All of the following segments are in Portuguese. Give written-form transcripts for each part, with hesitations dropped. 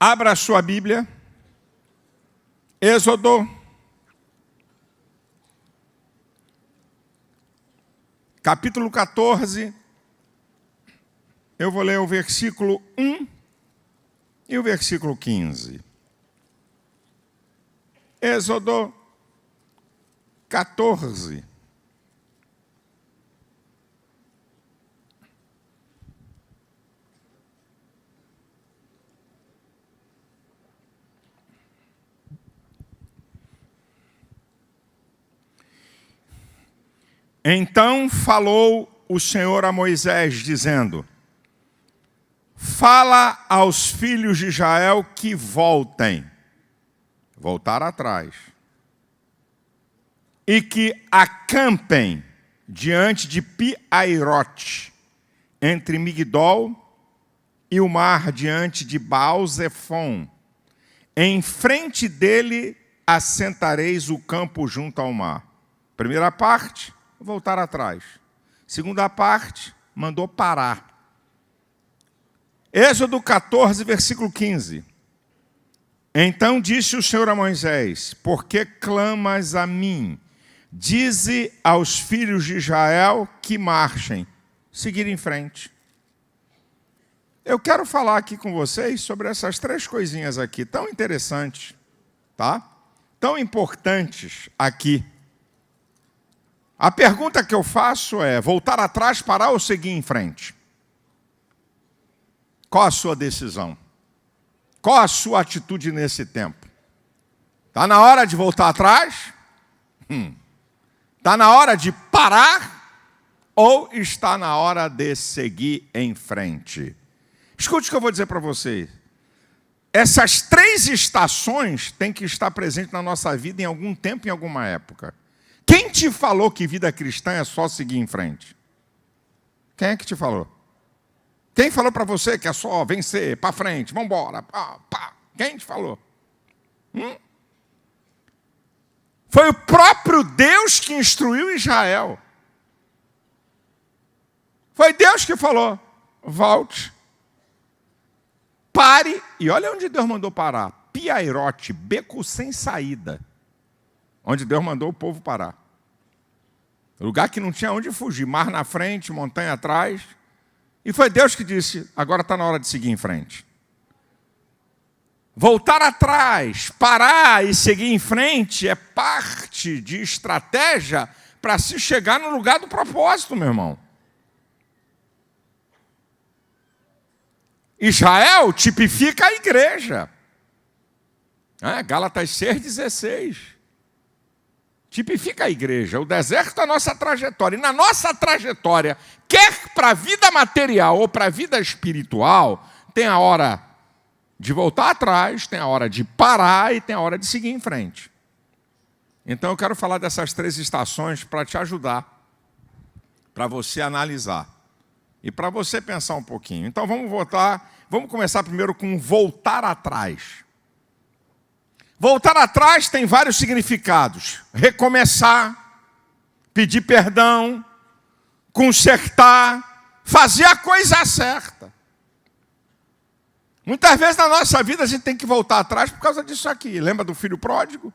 Abra a sua Bíblia. Êxodo, capítulo 14. Eu vou ler o versículo 1 e o versículo 15. Êxodo 14. Então falou o Senhor a Moisés, dizendo: fala aos filhos de Israel que voltem, voltar atrás, e que acampem diante de Pi-Hairote, entre Migdol e o mar, diante de Baal-Zefon. Em frente dele assentareis o campo junto ao mar. Primeira parte, voltar atrás. Segunda parte, mandou parar. Êxodo 14, versículo 15. Então disse o Senhor a Moisés: por que clamas a mim? Dize aos filhos de Israel que marchem, seguir em frente. Eu quero falar aqui com vocês sobre essas três coisinhas aqui, tão interessantes, tá? Tão importantes aqui. A pergunta que eu faço é: voltar atrás, parar ou seguir em frente? Qual a sua decisão? Qual a sua atitude nesse tempo? Está na hora de voltar atrás? Está na hora de parar? Ou está na hora de seguir em frente? Escute o que eu vou dizer para vocês. Essas três estações têm que estar presentes na nossa vida em algum tempo, em alguma época. Quem te falou que vida cristã é só seguir em frente? Quem é que te falou? Quem falou para você que é só vencer, para frente, vamos embora, Quem te falou? Foi o próprio Deus que instruiu Israel. Foi Deus que falou: volte, pare, e olha onde Deus mandou parar. Pi-Hairote, beco sem saída. Onde Deus mandou o povo parar. Lugar que não tinha onde fugir, mar na frente, montanha atrás. E foi Deus que disse: agora está na hora de seguir em frente. Voltar atrás, parar e seguir em frente é parte de estratégia para se chegar no lugar do propósito, meu irmão. Israel tipifica a igreja. Gálatas 6,16. Tipifica a igreja. O deserto é a nossa trajetória. E na nossa trajetória, quer para a vida material ou para a vida espiritual, tem a hora de voltar atrás, tem a hora de parar e tem a hora de seguir em frente. Então eu quero falar dessas três estações para te ajudar, para você analisar e para você pensar um pouquinho. Então vamos começar primeiro com voltar atrás. Voltar atrás tem vários significados: recomeçar, pedir perdão, consertar, fazer a coisa certa. Muitas vezes na nossa vida a gente tem que voltar atrás por causa disso aqui. Lembra do filho pródigo?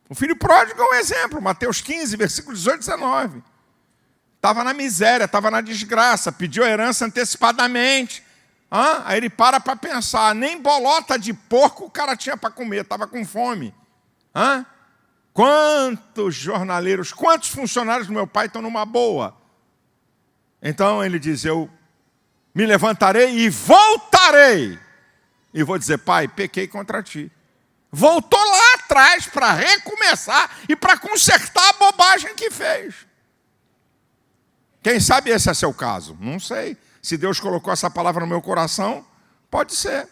O filho pródigo é um exemplo. Mateus 15, versículo 18 e 19. Estava na miséria, estava na desgraça, pediu a herança antecipadamente. Aí ele para pensar, nem bolota de porco o cara tinha para comer, estava com fome. Quantos jornaleiros, quantos funcionários do meu pai estão numa boa? Então ele diz: eu me levantarei e voltarei. E vou dizer: pai, pequei contra ti. Voltou lá atrás para recomeçar e para consertar a bobagem que fez. Quem sabe esse é seu caso? Não sei. Se Deus colocou essa palavra no meu coração, pode ser.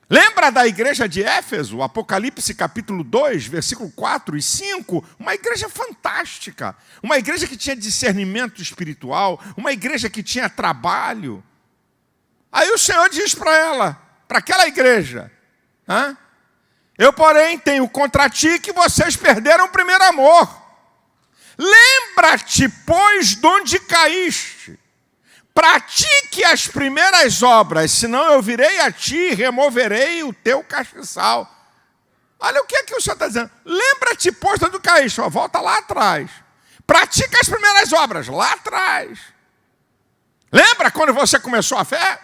Lembra da igreja de Éfeso, Apocalipse capítulo 2, versículo 4 e 5? Uma igreja fantástica. Uma igreja que tinha discernimento espiritual. Uma igreja que tinha trabalho. Aí o Senhor diz para ela, para aquela igreja: eu, porém, tenho contra ti que vocês perderam o primeiro amor. Lembra-te, pois, de onde caíste. pratique as primeiras obras, senão eu virei a ti e removerei o teu castiçal. Olha o que o Senhor está dizendo. Lembra-te, pois, do caíste, volta lá atrás. Pratica as primeiras obras, lá atrás. Lembra quando você começou a fé?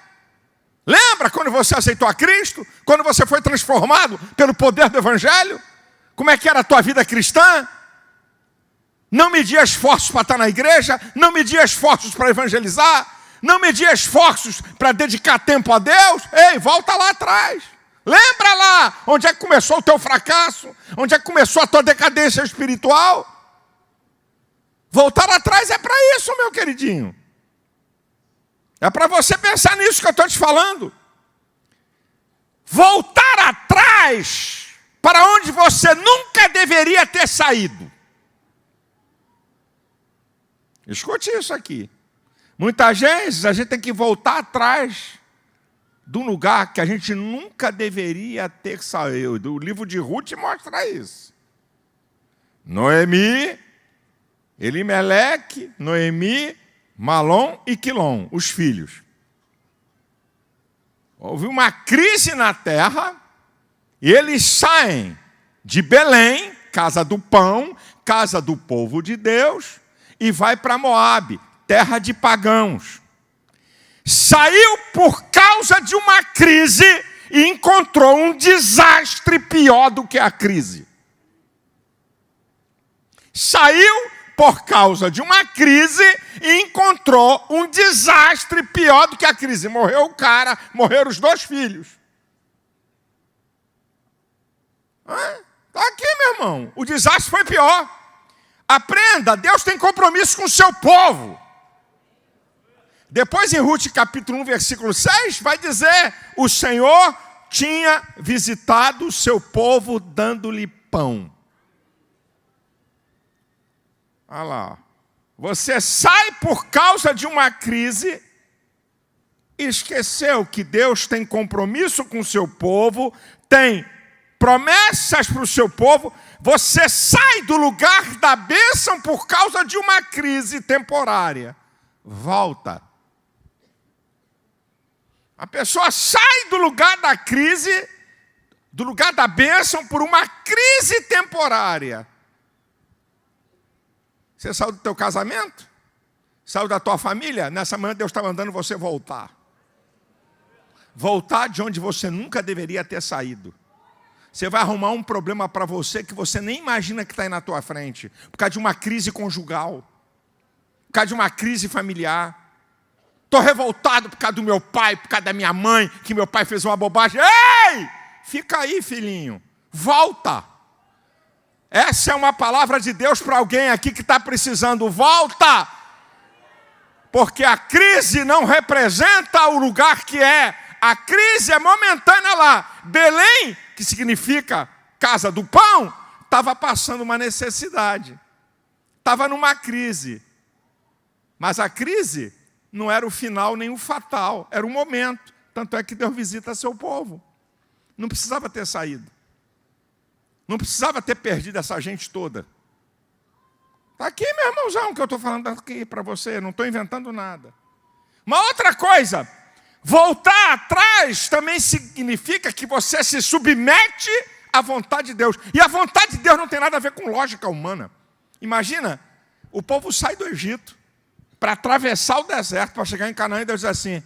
Lembra quando você aceitou a Cristo? Quando você foi transformado pelo poder do Evangelho? Como é que era a tua vida cristã? Não media esforços para estar na igreja, não media esforços para evangelizar, não media esforços para dedicar tempo a Deus. Ei, volta lá atrás. Lembra lá onde é que começou o teu fracasso, onde é que começou a tua decadência espiritual. Voltar atrás é para isso, meu queridinho. É para você pensar nisso que eu estou te falando. Voltar atrás para onde você nunca deveria ter saído. Escute isso aqui. Muitas vezes a gente tem que voltar atrás de um lugar que a gente nunca deveria ter saído. O livro de Ruth mostra isso. Noemi, Elimeleque, Noemi, Malom e Quilom, os filhos. Houve uma crise na terra e eles saem de Belém, casa do pão, casa do povo de Deus, e vai para Moabe, terra de pagãos. Saiu por causa de uma crise e encontrou um desastre pior do que a crise. Saiu por causa de uma crise e encontrou um desastre pior do que a crise. Morreu o cara, morreram os 2 filhos. Está aqui, meu irmão. O desastre foi pior. Aprenda, Deus tem compromisso com o seu povo. Depois em Ruth capítulo 1, versículo 6, vai dizer: o Senhor tinha visitado o seu povo dando-lhe pão. Olha lá. Você sai por causa de uma crise e esqueceu que Deus tem compromisso com o seu povo, tem promessas para o seu povo. Você sai do lugar da bênção por causa de uma crise temporária. Volta. A pessoa sai do lugar da crise, do lugar da bênção, por uma crise temporária. Você saiu do teu casamento? Saiu da tua família? Nessa manhã Deus está mandando você voltar. Voltar de onde você nunca deveria ter saído. Você vai arrumar um problema para você que você nem imagina que está aí na tua frente. Por causa de uma crise conjugal. Por causa de uma crise familiar. Estou revoltado por causa do meu pai, por causa da minha mãe, que meu pai fez uma bobagem. Ei! Fica aí, filhinho. Volta. Essa é uma palavra de Deus para alguém aqui que está precisando. Volta. Porque a crise não representa o lugar que é. A crise é momentânea lá. Belém, que significa casa do pão, estava passando uma necessidade. Estava numa crise. Mas a crise não era o final nem o fatal. Era o momento. Tanto é que Deus visita seu povo. Não precisava ter saído. Não precisava ter perdido essa gente toda. Está aqui, meu irmãozão, que eu estou falando aqui para você. Não estou inventando nada. Uma outra coisa. Voltar atrás também significa que você se submete à vontade de Deus. E a vontade de Deus não tem nada a ver com lógica humana. Imagina, o povo sai do Egito para atravessar o deserto, para chegar em Canaã, e Deus diz assim: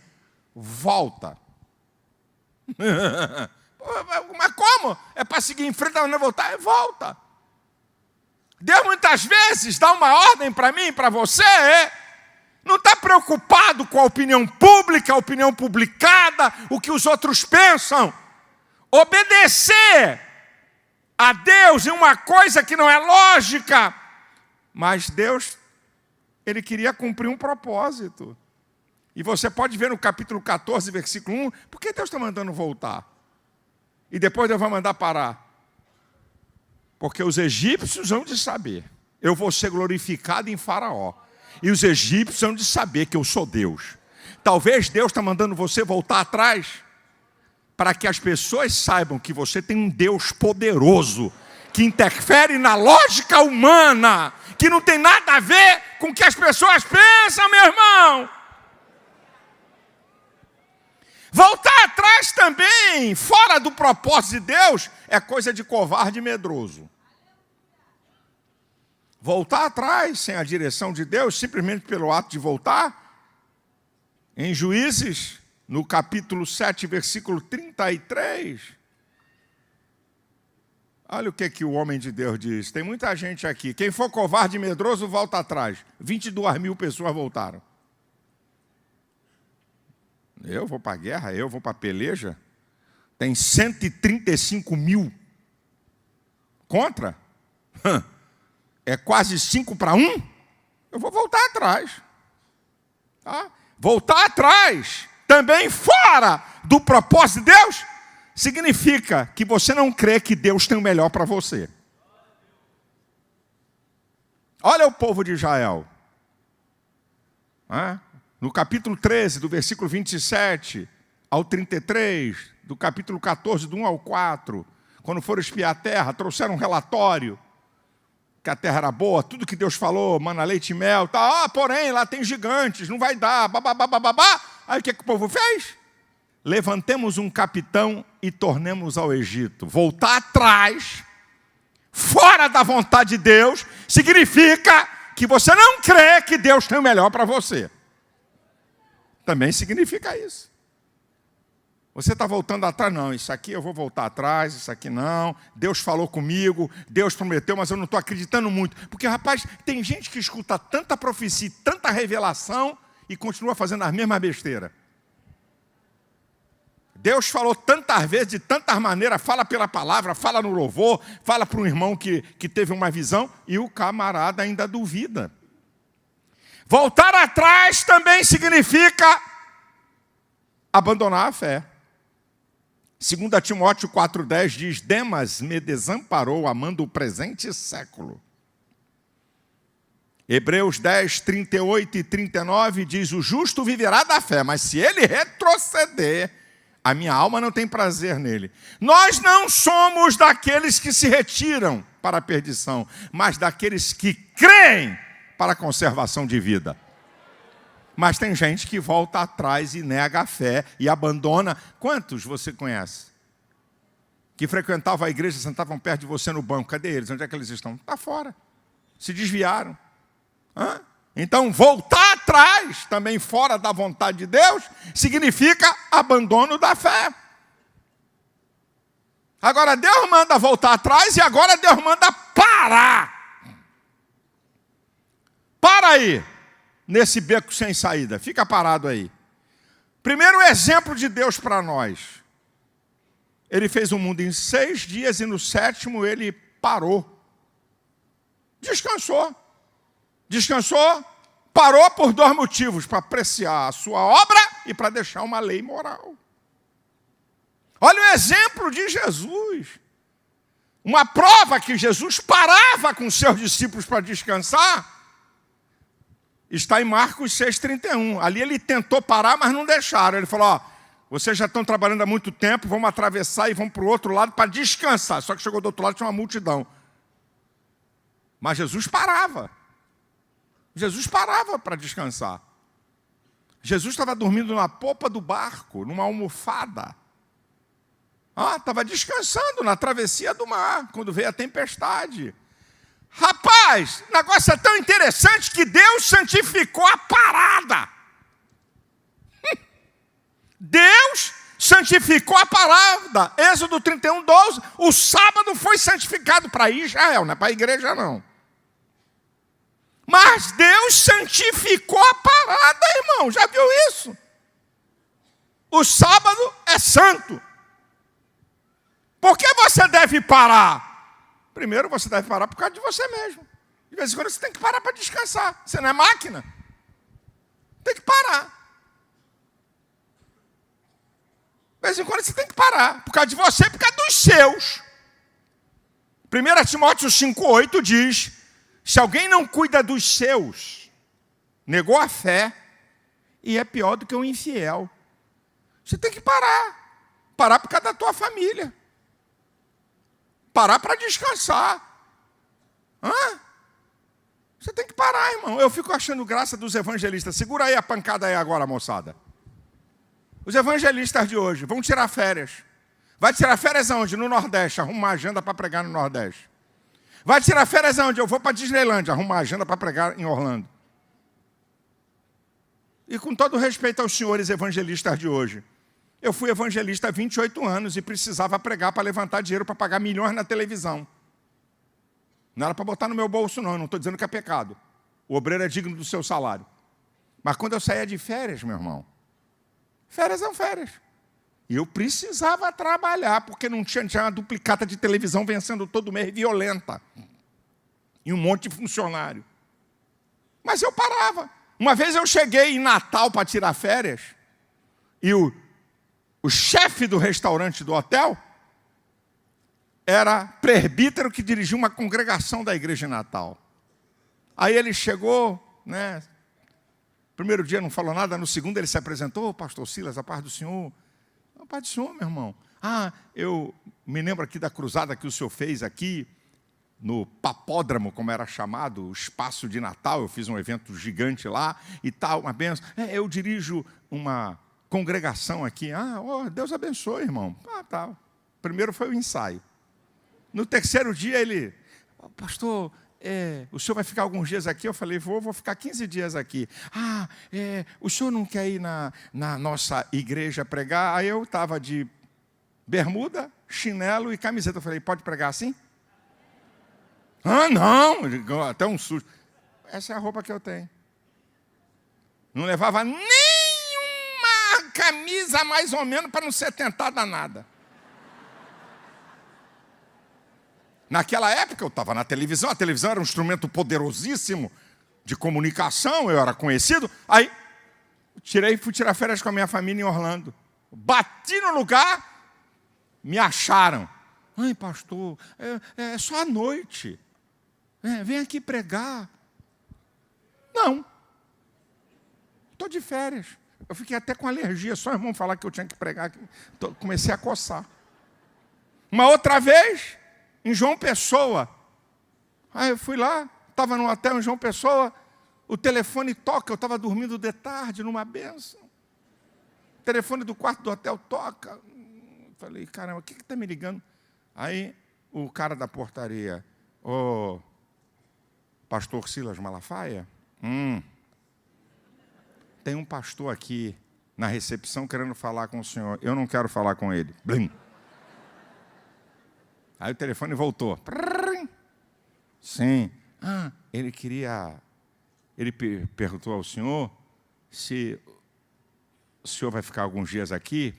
volta. Mas como? É para seguir em frente, não voltar? Volta. Deus muitas vezes dá uma ordem para mim e para você, não está preocupado com a opinião pública, a opinião publicada, o que os outros pensam. Obedecer a Deus em uma coisa que não é lógica. Mas Deus, Ele queria cumprir um propósito. E você pode ver no capítulo 14, versículo 1, por que Deus está mandando voltar? E depois Deus vai mandar parar. Porque os egípcios vão de saber, eu vou ser glorificado em Faraó. E os egípcios vão de saber que eu sou Deus. Talvez Deus está mandando você voltar atrás, para que as pessoas saibam que você tem um Deus poderoso, que interfere na lógica humana, que não tem nada a ver com o que as pessoas pensam, meu irmão. Voltar atrás também, fora do propósito de Deus, é coisa de covarde e medroso. Voltar atrás, sem a direção de Deus, simplesmente pelo ato de voltar, em Juízes, no capítulo 7, versículo 33, olha o que o homem de Deus diz. Tem muita gente aqui. Quem for covarde e medroso, volta atrás. 22 mil pessoas voltaram. Eu vou para a guerra, eu vou para a peleja. Tem 135 mil contra. É quase 5 para 1. Eu vou voltar atrás. Tá? Voltar atrás, também fora do propósito de Deus, significa que você não crê que Deus tem o melhor para você. Olha o povo de Israel. No capítulo 13, do versículo 27 ao 33, do capítulo 14, do 1 ao 4, quando foram espiar a terra, trouxeram um relatório que a terra era boa, tudo que Deus falou, mana, leite e mel, tá, porém lá tem gigantes, não vai dar, babá. Aí o que o povo fez? Levantemos um capitão e tornemos ao Egito. Voltar atrás, fora da vontade de Deus, significa que você não crê que Deus tem o melhor para você. Também significa isso. Você está voltando atrás? Não, isso aqui eu vou voltar atrás, isso aqui não. Deus falou comigo, Deus prometeu, mas eu não estou acreditando muito. Porque, rapaz, tem gente que escuta tanta profecia, tanta revelação e continua fazendo as mesmas besteiras. Deus falou tantas vezes, de tantas maneiras, fala pela palavra, fala no louvor, fala para um irmão que teve uma visão e o camarada ainda duvida. Voltar atrás também significa abandonar a fé. 2 Timóteo 4,10 diz: Demas me desamparou, amando o presente século. Hebreus 10, 38 e 39 diz: o justo viverá da fé, mas se ele retroceder, a minha alma não tem prazer nele. Nós não somos daqueles que se retiram para a perdição, mas daqueles que creem para a conservação de vida. Mas tem gente que volta atrás e nega a fé e abandona. Quantos você conhece? Que frequentavam a igreja, sentavam perto de você no banco. Cadê eles? Onde é que eles estão? Está fora. Se desviaram. Então, voltar atrás, também fora da vontade de Deus, significa abandono da fé. Agora, Deus manda voltar atrás e agora Deus manda parar. Para aí, nesse beco sem saída. Fica parado aí. Primeiro exemplo de Deus para nós. Ele fez o mundo em 6 dias e no 7º ele parou. Descansou. Descansou, parou por 2 motivos: para apreciar a sua obra e para deixar uma lei moral. Olha o exemplo de Jesus. Uma prova que Jesus parava com seus discípulos para descansar está em Marcos 6,31. Ali ele tentou parar, mas não deixaram. Ele falou: vocês já estão trabalhando há muito tempo, vamos atravessar e vamos para o outro lado para descansar. Só que chegou do outro lado, tinha uma multidão. Mas Jesus parava. Jesus parava para descansar. Jesus estava dormindo na popa do barco, numa almofada. Estava descansando na travessia do mar, quando veio a tempestade. Rapaz, o negócio é tão interessante que Deus santificou a parada. Deus santificou a parada. Êxodo 31, 12. O sábado foi santificado para Israel, não é para a igreja não. Mas Deus santificou a parada, irmão. Já viu isso? O sábado é santo. Por que você deve parar? Primeiro, você deve parar por causa de você mesmo. De vez em quando você tem que parar para descansar. Você não é máquina. Tem que parar. De vez em quando você tem que parar. Por causa de você, por causa dos seus. 1 Timóteo 5,8 diz: se alguém não cuida dos seus, negou a fé e é pior do que um infiel. Você tem que parar. Parar por causa da tua família. Parar para descansar. Você tem que parar, irmão. Eu fico achando graça dos evangelistas. Segura aí a pancada aí agora, moçada. Os evangelistas de hoje vão tirar férias. Vai tirar férias aonde? No Nordeste. Arruma uma agenda para pregar no Nordeste. Vai tirar férias aonde? Eu vou para Disneylândia. Arruma uma agenda para pregar em Orlando. E com todo respeito aos senhores evangelistas de hoje, eu fui evangelista há 28 anos e precisava pregar para levantar dinheiro para pagar milhões na televisão. Não era para botar no meu bolso, não. Eu não estou dizendo que é pecado. O obreiro é digno do seu salário. Mas quando eu saía de férias, meu irmão, férias são férias. E eu precisava trabalhar, porque não tinha uma duplicata de televisão vencendo todo mês violenta. E um monte de funcionário. Mas eu parava. Uma vez eu cheguei em Natal para tirar férias, e o chefe do restaurante do hotel era presbítero que dirigia uma congregação da igreja em Natal. Aí ele chegou, né? Primeiro dia não falou nada, no segundo ele se apresentou, pastor Silas, a paz do Senhor. A paz do Senhor, meu irmão. Eu me lembro aqui da cruzada que o senhor fez aqui, no papódromo, como era chamado, o espaço de Natal. Eu fiz um evento gigante lá e tal, uma bênção. Eu dirijo uma congregação aqui. Deus abençoe, irmão. Tá. Primeiro foi o ensaio. No terceiro dia ele, pastor, o senhor vai ficar alguns dias aqui? Eu falei, vou ficar 15 dias aqui. O senhor não quer ir na nossa igreja pregar? Aí eu estava de bermuda, chinelo e camiseta. Eu falei, pode pregar assim? Não, até um susto. Essa é a roupa que eu tenho. Não levava nenhuma camisa mais ou menos para não ser tentada a nada. Naquela época eu estava na televisão, a televisão era um instrumento poderosíssimo de comunicação, eu era conhecido. Aí fui tirar férias com a minha família em Orlando. Bati no lugar, me acharam. Pastor, é só à noite. Vem aqui pregar. Não. Estou de férias. Eu fiquei até com alergia, só o irmão falar que eu tinha que pregar. Comecei a coçar. Uma outra vez, em João Pessoa. Aí eu fui lá, estava no hotel em João Pessoa, o telefone toca, eu estava dormindo de tarde, numa bênção. O telefone do quarto do hotel toca. Falei, caramba, o que está me ligando? Aí o cara da portaria, pastor Silas Malafaia? Tem um pastor aqui na recepção querendo falar com o senhor. Eu não quero falar com ele. Blim. Aí o telefone voltou. Sim. Ele perguntou ao senhor se o senhor vai ficar alguns dias aqui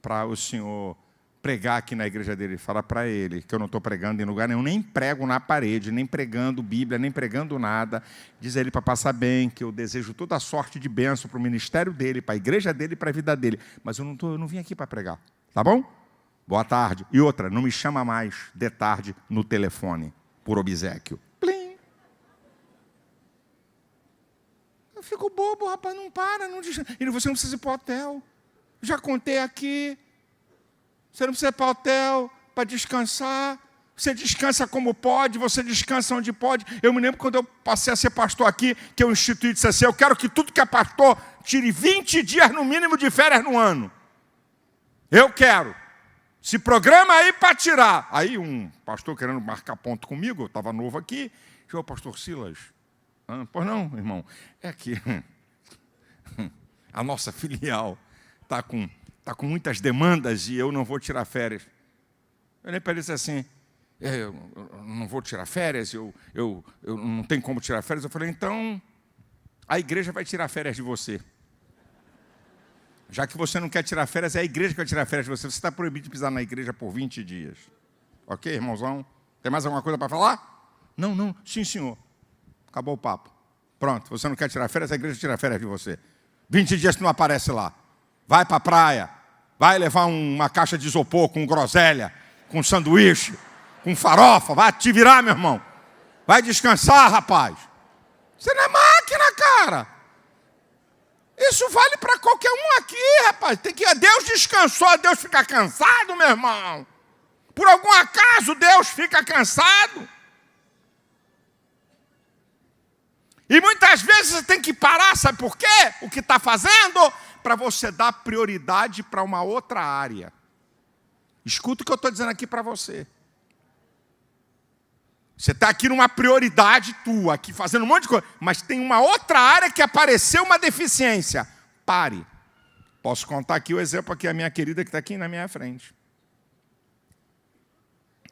para o senhor pregar aqui na igreja dele. Fala para ele que eu não estou pregando em lugar nenhum, nem prego na parede, nem pregando Bíblia, nem pregando nada. Diz a ele para passar bem, que eu desejo toda a sorte de bênção para o ministério dele, para a igreja dele e para a vida dele. Mas eu não vim aqui para pregar. Tá bom? Boa tarde. E outra, não me chama mais de tarde no telefone, por obséquio. Plim. Eu fico bobo, rapaz, não para. E você não precisa ir para o hotel. Já contei aqui. Você não precisa ir para o hotel para descansar. Você descansa como pode, você descansa onde pode. Eu me lembro quando eu passei a ser pastor aqui, que eu instituí e disse assim, eu quero que tudo que é pastor tire 20 dias no mínimo de férias no ano. Eu quero. Se programa aí para tirar. Aí um pastor querendo marcar ponto comigo, eu estava novo aqui, disse, pastor Silas, pois não, irmão, é que a nossa filial está com muitas demandas e eu não vou tirar férias. Eu nem para ele disse assim, eu não vou tirar férias, eu não tenho como tirar férias. Eu falei, então a igreja vai tirar férias de você. Já que você não quer tirar férias, é a igreja que vai tirar férias de você. Você está proibido de pisar na igreja por 20 dias. Ok, irmãozão? Tem mais alguma coisa para falar? Não. Sim, senhor. Acabou o papo. Pronto, você não quer tirar férias, a igreja tira férias de você. 20 dias que não aparece lá. Vai para a praia. Vai levar uma caixa de isopor com groselha, com sanduíche, com farofa. Vai te virar, meu irmão. Vai descansar, rapaz. Você não é máquina, cara. Isso vale para qualquer um aqui, rapaz. Deus descansou, Deus fica cansado, meu irmão. Por algum acaso Deus fica cansado. E muitas vezes você tem que parar, sabe por quê? O que está fazendo? para você dar prioridade para uma outra área. Escuta o que eu estou dizendo aqui para você. Você está aqui numa prioridade tua, aqui fazendo um monte de coisa, mas tem uma outra área que apareceu uma deficiência. Pare. Posso contar aqui o exemplo aqui, a minha querida que está aqui na minha frente.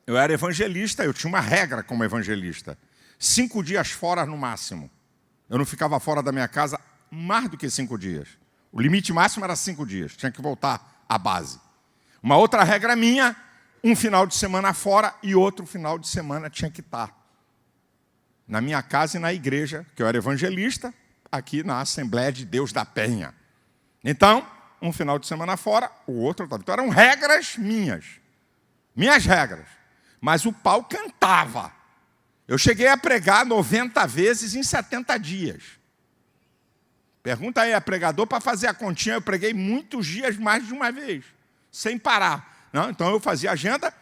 Eu era evangelista, eu tinha uma regra como evangelista. 5 dias fora no máximo. Eu não ficava fora da minha casa mais do que 5 dias. O limite máximo era 5 dias, tinha que voltar à base. Uma outra regra minha, um final de semana fora e outro final de semana tinha que estar na minha casa e na igreja, que eu era evangelista, aqui na Assembleia de Deus da Penha. Então, um final de semana fora, o outro estava. Então eram regras minhas regras. Mas o pau cantava. Eu cheguei a pregar 90 vezes em 70 dias. Pergunta aí a pregador para fazer a continha. Eu preguei muitos dias, mais de uma vez, sem parar. Não, então eu fazia agenda,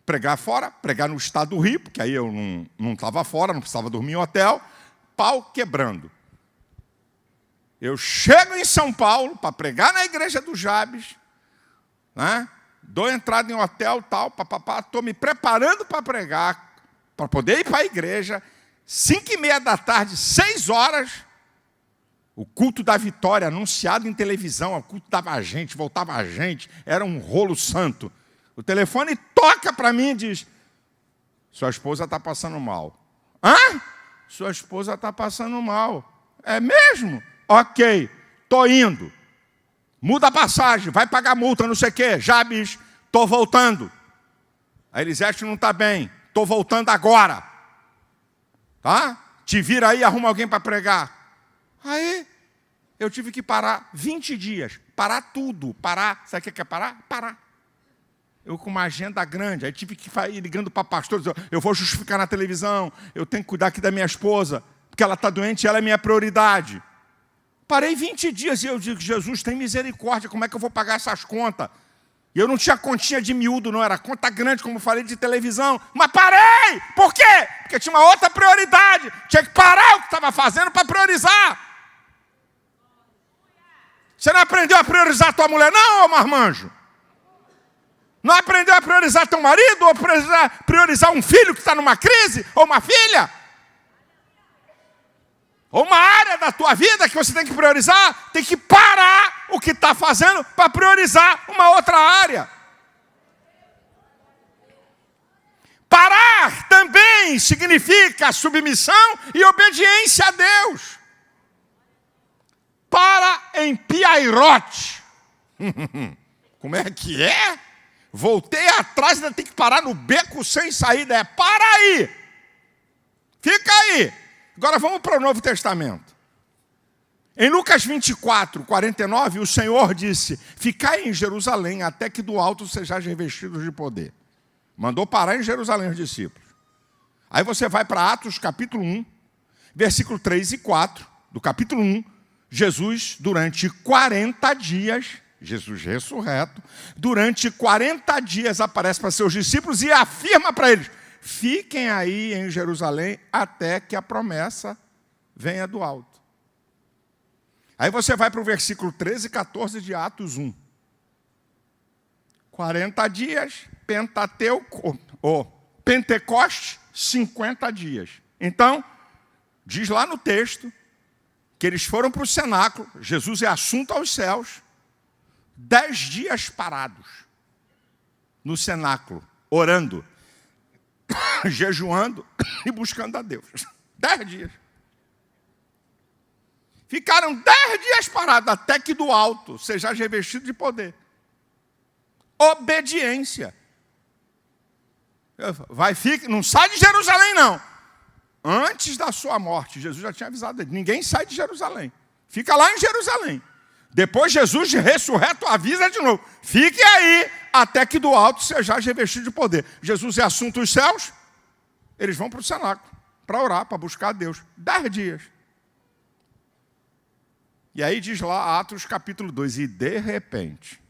pregar fora, pregar no estado do Rio, porque aí eu não estava fora, não precisava dormir em hotel, pau quebrando. Eu chego em São Paulo para pregar na igreja do Jabes, né? Dou entrada em hotel, tal, estou me preparando para pregar, para poder ir para a igreja, 5:30 da tarde, 6 horas, o culto da vitória, anunciado em televisão, o culto dava gente, voltava gente, era um rolo santo. O telefone toca para mim e diz, sua esposa está passando mal. Hã? Sua esposa está passando mal. É mesmo? Ok, estou indo. Muda a passagem, vai pagar multa, não sei o quê. Jabes, estou voltando. A Elisete não está bem, estou voltando agora. Tá? Te vira aí, arruma alguém para pregar. Aí, eu tive que parar 20 dias. Parar tudo. Parar. Sabe o que é parar? Parar. Eu com uma agenda grande. Aí tive que ir ligando para pastores. Eu vou justificar na televisão. Eu tenho que cuidar aqui da minha esposa. Porque ela está doente e ela é minha prioridade. Parei 20 dias e eu digo, Jesus, tem misericórdia. Como é que eu vou pagar essas contas? E eu não tinha continha de miúdo, não. Era conta grande, como eu falei, de televisão. Mas parei! Por quê? Porque tinha uma outra prioridade. Tinha que parar o que estava fazendo para priorizar. Você não aprendeu a priorizar tua mulher, não, ô marmanjo? Não aprendeu a priorizar teu marido? Ou priorizar um filho que está numa crise? Ou uma filha? Ou uma área da tua vida que você tem que priorizar? Tem que parar o que está fazendo para priorizar uma outra área. Parar também significa submissão e obediência a Deus. Para em Piairote. Como é que é? Voltei atrás, ainda tem que parar no beco sem saída. É, para aí. Fica aí. Agora vamos para o Novo Testamento. Em Lucas 24, 49, o Senhor disse, ficai em Jerusalém até que do alto sejais revestidos de poder. Mandou parar em Jerusalém os discípulos. Aí você vai para Atos capítulo 1, versículo 3 e 4, do capítulo 1, Jesus, durante 40 dias, Jesus ressurreto, durante 40 dias aparece para seus discípulos e afirma para eles, fiquem aí em Jerusalém até que a promessa venha do alto. Aí você vai para o versículo 13 e 14 de Atos 1. 40 dias, Pentateuco, ou Pentecoste, 50 dias. Então, diz lá no texto, que eles foram para o cenáculo, Jesus é assunto aos céus, 10 dias parados no cenáculo, orando, jejuando e buscando a Deus. 10 dias. Ficaram 10 dias parados, até que do alto seja revestido de poder. Obediência. Não sai de Jerusalém, não. Antes da sua morte, Jesus já tinha avisado ele, ninguém sai de Jerusalém. Fica lá em Jerusalém. Depois Jesus, ressurreto, avisa de novo. Fique aí, até que do alto seja revestido de poder. Jesus é assunto dos céus, eles vão para o cenáculo, para orar, para buscar a Deus. 10 dias. E aí diz lá, Atos capítulo 2, e de repente,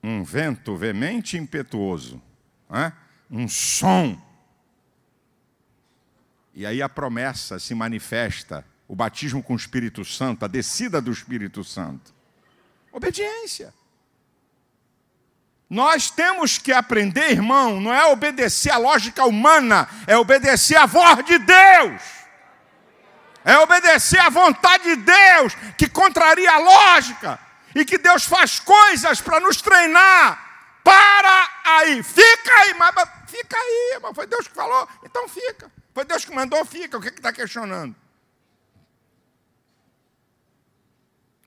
um vento veemente e impetuoso, um som. E aí a promessa se manifesta, o batismo com o Espírito Santo, a descida do Espírito Santo? Obediência. Nós temos que aprender, irmão, não é obedecer à lógica humana, é obedecer à voz de Deus. É obedecer à vontade de Deus, que contraria a lógica, e que Deus faz coisas para nos treinar. Para aí, fica aí, mas fica aí, mas foi Deus que falou, então fica. Foi Deus que mandou, fica. O que está questionando?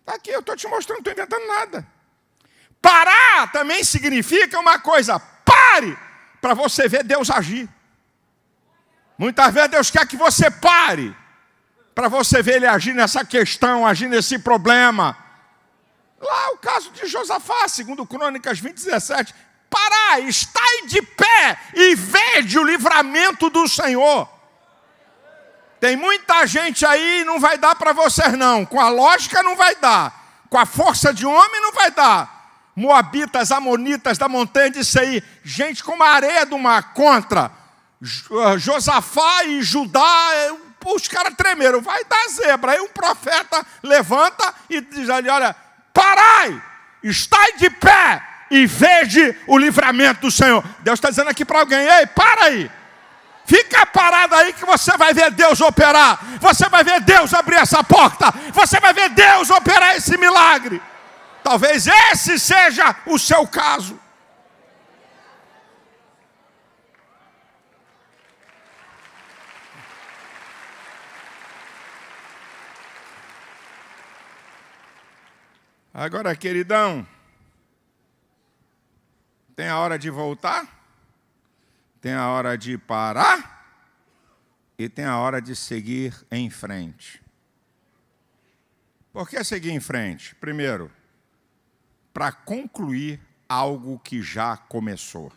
Está aqui, eu estou te mostrando, não estou inventando nada. Parar também significa uma coisa, pare, para você ver Deus agir. Muitas vezes Deus quer que você pare, para você ver Ele agir nessa questão, agir nesse problema. Lá o caso de Josafá, segundo Crônicas 20:17. Parai, estai de pé e vede o livramento do Senhor. Tem muita gente aí, não vai dar para vocês não. Com a lógica não vai dar. Com a força de homem não vai dar. Moabitas, amonitas da montanha de Seir. Gente como a areia do mar contra Josafá e Judá. Os caras tremeram. Vai dar zebra. Aí um profeta levanta e diz ali, olha, parai, estai de pé e vede o livramento do Senhor. Deus está dizendo aqui para alguém, ei, para aí. Fica parado aí que você vai ver Deus operar. Você vai ver Deus abrir essa porta. Você vai ver Deus operar esse milagre. Talvez esse seja o seu caso. Agora, queridão, tem a hora de voltar, tem a hora de parar e tem a hora de seguir em frente. Por que seguir em frente? Primeiro, para concluir algo que já começou.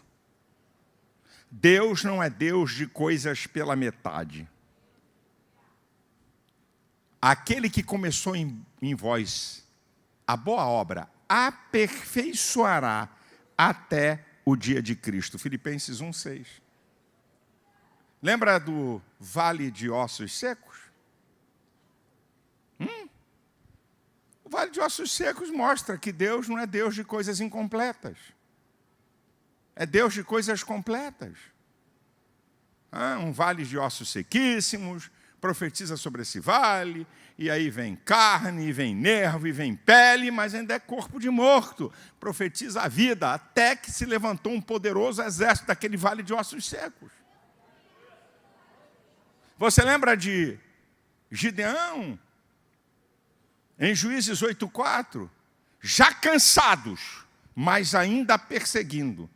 Deus não é Deus de coisas pela metade. Aquele que começou em vós a boa obra aperfeiçoará até o dia de Cristo. Filipenses 1:6. Lembra do vale de ossos secos? O vale de ossos secos mostra que Deus não é Deus de coisas incompletas. É Deus de coisas completas. Um vale de ossos sequíssimos, profetiza sobre esse vale, e aí vem carne, e vem nervo, e vem pele, mas ainda é corpo de morto. Profetiza a vida, até que se levantou um poderoso exército daquele vale de ossos secos. Você lembra de Gideão? Em Juízes 8:4, já cansados, mas ainda perseguindo. O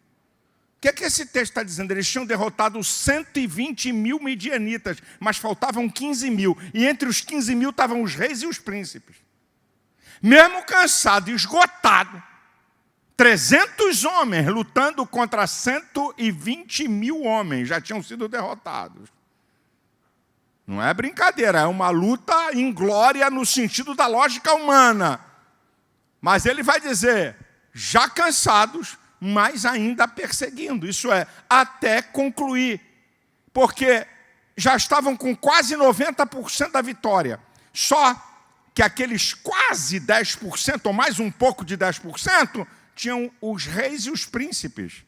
que é que esse texto está dizendo? Eles tinham derrotado 120 mil midianitas, mas faltavam 15 mil. E entre os 15 mil estavam os reis e os príncipes. Mesmo cansado e esgotado, 300 homens lutando contra 120 mil homens já tinham sido derrotados. Não é brincadeira, é uma luta inglória no sentido da lógica humana. Mas ele vai dizer, já cansados, mas ainda perseguindo. Isso é, até concluir. Porque já estavam com quase 90% da vitória. Só que aqueles quase 10%, ou mais um pouco de 10%, tinham os reis e os príncipes.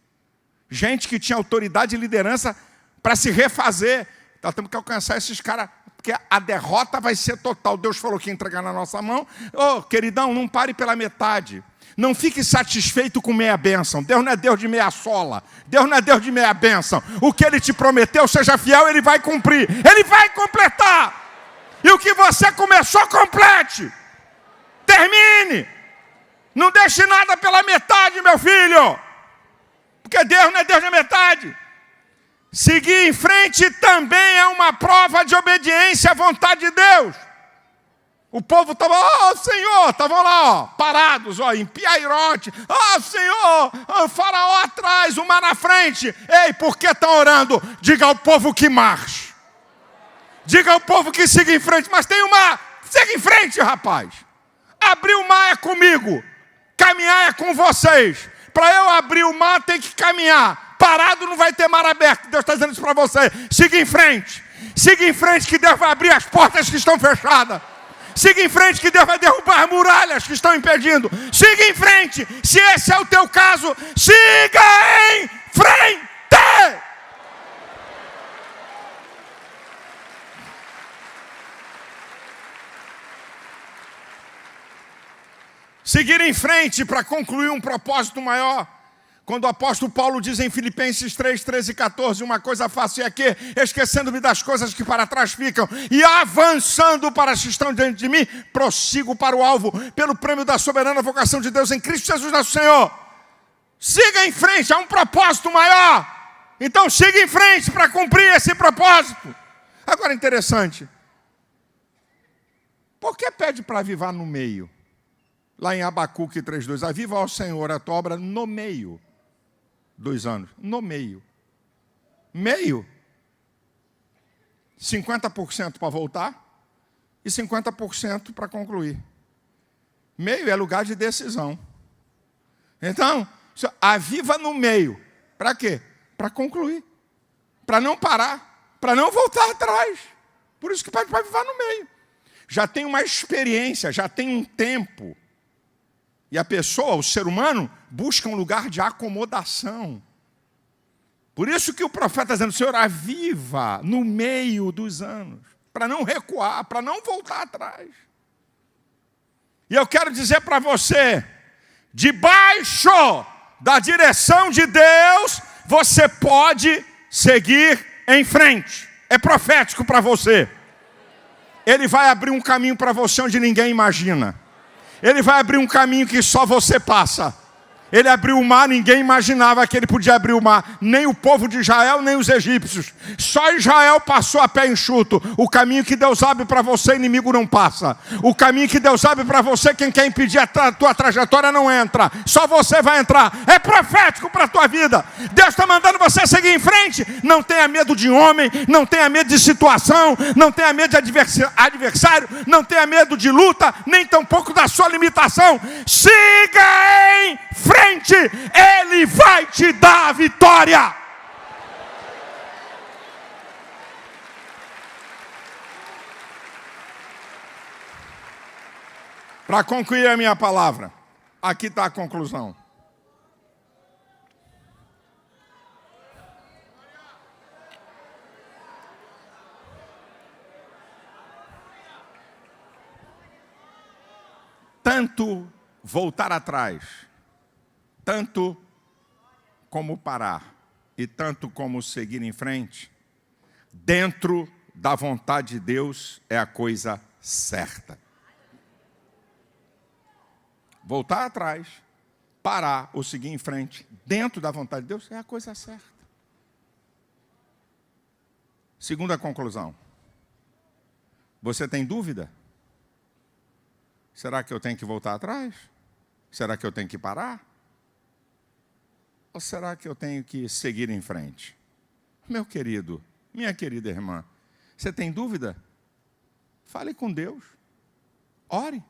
Gente que tinha autoridade e liderança para se refazer. Nós temos que alcançar esses caras, porque a derrota vai ser total. Deus falou que ia entregar na nossa mão. Queridão, não pare pela metade. Não fique satisfeito com meia bênção. Deus não é Deus de meia sola. Deus não é Deus de meia bênção. O que Ele te prometeu, seja fiel, Ele vai cumprir. Ele vai completar. E o que você começou, complete. Termine. Não deixe nada pela metade, meu filho. Porque Deus não é Deus da metade. Seguir em frente também é uma prova de obediência à vontade de Deus. O povo estava, Senhor, estavam lá, parados, em Piairote. Senhor, o faraó atrás, o mar na frente. Ei, por que estão orando? Diga ao povo que marche. Diga ao povo que siga em frente. Mas tem o mar, siga em frente, rapaz. Abrir o mar é comigo. Caminhar é com vocês. Para eu abrir o mar, tem que caminhar. Parado não vai ter mar aberto. Deus está dizendo isso para você. Siga em frente. Siga em frente, que Deus vai abrir as portas que estão fechadas. Siga em frente, que Deus vai derrubar as muralhas que estão impedindo. Siga em frente. Se esse é o teu caso, siga em frente. Seguir em frente para concluir um propósito maior. Quando o apóstolo Paulo diz em Filipenses 3, 13 e 14, uma coisa faço é que, esquecendo-me das coisas que para trás ficam e avançando para as que estão diante de mim, prossigo para o alvo, pelo prêmio da soberana vocação de Deus em Cristo Jesus nosso Senhor. Siga em frente, há um propósito maior. Então siga em frente para cumprir esse propósito. Agora interessante, por que pede para avivar no meio? Lá em Abacuque 3,2, aviva ao Senhor a tua obra no meio. 2 anos, no meio. Meio. 50% para voltar e 50% para concluir. Meio é lugar de decisão. Então, aviva no meio. Para quê? Para concluir. Para não parar. Para não voltar atrás. Por isso que pede para avivar no meio. Já tem uma experiência, já tem um tempo. E a pessoa, o ser humano, busca um lugar de acomodação. Por isso que o profeta está dizendo, Senhor, aviva no meio dos anos, para não recuar, para não voltar atrás. E eu quero dizer para você, debaixo da direção de Deus, você pode seguir em frente. É profético para você. Ele vai abrir um caminho para você onde ninguém imagina. Ele vai abrir um caminho que só você passa. Ele abriu o mar, ninguém imaginava que ele podia abrir o mar. Nem o povo de Israel, nem os egípcios. Só Israel passou a pé enxuto. O caminho que Deus abre para você, inimigo não passa. O caminho que Deus abre para você, quem quer impedir a tua trajetória não entra. Só você vai entrar. É profético para a tua vida. Deus está mandando você seguir em frente. Não tenha medo de homem, não tenha medo de situação, não tenha medo de adversário, não tenha medo de luta, nem tampouco da sua limitação. Siga em frente. Ele vai te dar a vitória. Para concluir a minha palavra, aqui está a conclusão. Tanto voltar atrás, tanto como parar e tanto como seguir em frente, dentro da vontade de Deus é a coisa certa. Voltar atrás, parar ou seguir em frente, dentro da vontade de Deus é a coisa certa. Segunda conclusão. Você tem dúvida? Será que eu tenho que voltar atrás? Será que eu tenho que parar? Ou será que eu tenho que seguir em frente? Meu querido, minha querida irmã, você tem dúvida? Fale com Deus. Ore.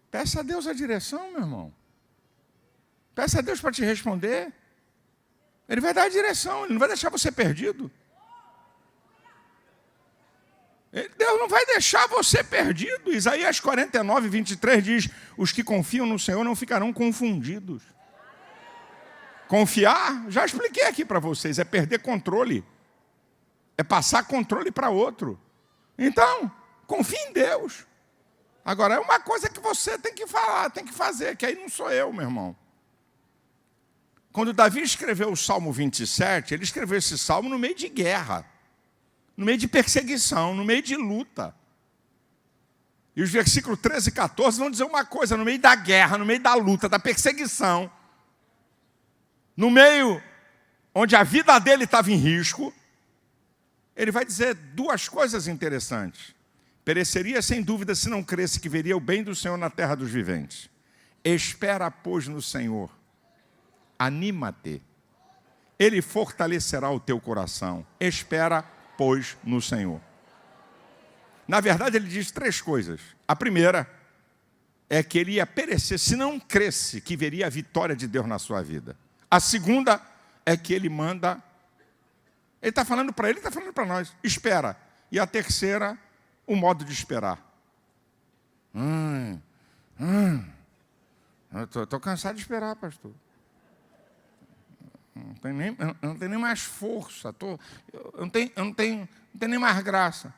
Peça a Deus a direção, meu irmão. Peça a Deus para te responder. Ele vai dar a direção, Ele não vai deixar você perdido. Deus não vai deixar você perdido. Isaías 49, 23 diz, os que confiam no Senhor não ficarão confundidos. Confiar, já expliquei aqui para vocês, é perder controle. É passar controle para outro. Então, confie em Deus. Agora, é uma coisa que você tem que falar, tem que fazer, que aí não sou eu, meu irmão. Quando Davi escreveu o Salmo 27, ele escreveu esse salmo no meio de guerra. No meio de perseguição, no meio de luta. E os versículos 13 e 14 vão dizer uma coisa, no meio da guerra, no meio da luta, da perseguição, no meio onde a vida dele estava em risco, ele vai dizer 2 coisas interessantes. Pereceria sem dúvida se não cresce que veria o bem do Senhor na terra dos viventes. Espera, pois, no Senhor. Anima-te. Ele fortalecerá o teu coração. Espera, pois, no Senhor. Na verdade, ele diz 3 coisas. A primeira é que ele ia perecer se não cresce que veria a vitória de Deus na sua vida. A segunda é que ele manda Ele está falando para ele, está falando para nós. Espera. E a terceira, o modo de esperar. Eu estou cansado de esperar, pastor. Eu não tenho nem mais força. Eu não tenho nem mais graça.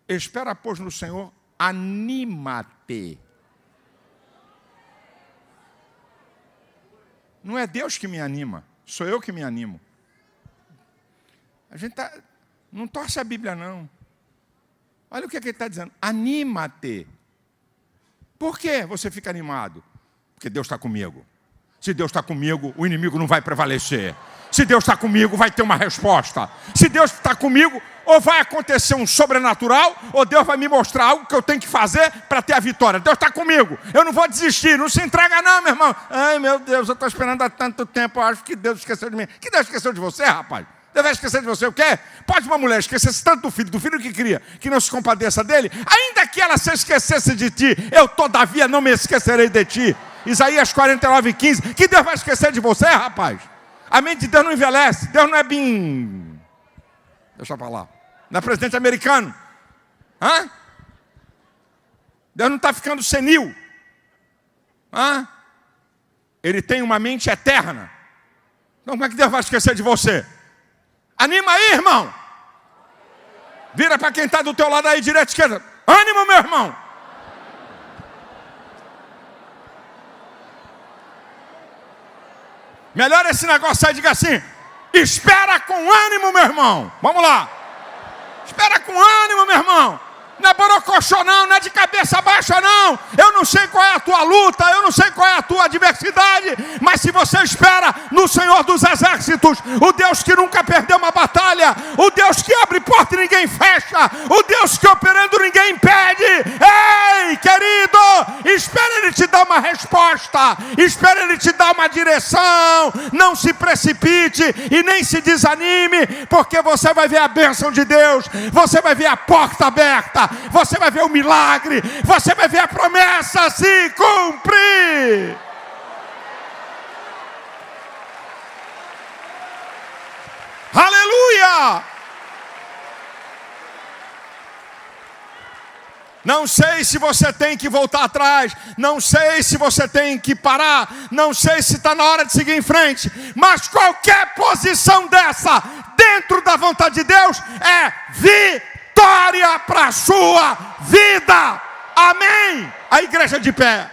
Espera, pois, no Senhor, anima-te. Não é Deus que me anima, sou eu que me animo. A gente não torce a Bíblia, não. Olha o que ele está dizendo. Anima-te. Por que você fica animado? Porque Deus está comigo. Se Deus está comigo, o inimigo não vai prevalecer. Se Deus está comigo, vai ter uma resposta. Se Deus está comigo, ou vai acontecer um sobrenatural, ou Deus vai me mostrar algo que eu tenho que fazer para ter a vitória. Deus está comigo, eu não vou desistir, não se entrega não, meu irmão. Ai, meu Deus, eu estou esperando há tanto tempo, eu acho que Deus esqueceu de mim. Que Deus esqueceu de você, rapaz? Deus vai esquecer de você o quê? Pode uma mulher esquecer tanto do filho que cria, que não se compadeça dele, ainda que ela se esquecesse de ti, eu todavia não me esquecerei de ti. Isaías 49:15, que Deus vai esquecer de você, rapaz? A mente de Deus não envelhece, Deus não é bim. Deixa eu falar. Não é presidente americano. Deus não está ficando senil. Ele tem uma mente eterna. Então como é que Deus vai esquecer de você? Anima aí, irmão. Vira para quem está do teu lado aí, direita, esquerda. Ânimo, meu irmão. Melhor esse negócio aí, diga assim: espera com ânimo, meu irmão. Vamos lá. Espera com ânimo, meu irmão. Não é borocochô não, não é de cabeça baixa não. Eu não sei qual é a tua luta, eu não sei qual é a tua adversidade, mas se você espera no Senhor dos Exércitos, o Deus que nunca perdeu uma batalha, o Deus que abre porta e ninguém fecha, o Deus que operando ninguém impede. Ei, querido, espera Ele te dar uma resposta, espera Ele te dar uma direção. Não se precipite e nem se desanime, porque você vai ver a bênção de Deus, você vai ver a porta aberta, você vai ver o milagre, você vai ver a promessa se cumprir. Aleluia! Não sei se você tem que voltar atrás, não sei se você tem que parar, não sei se está na hora de seguir em frente, mas qualquer posição dessa, dentro da vontade de Deus, é vitória para a sua vida. Amém? A igreja de pé.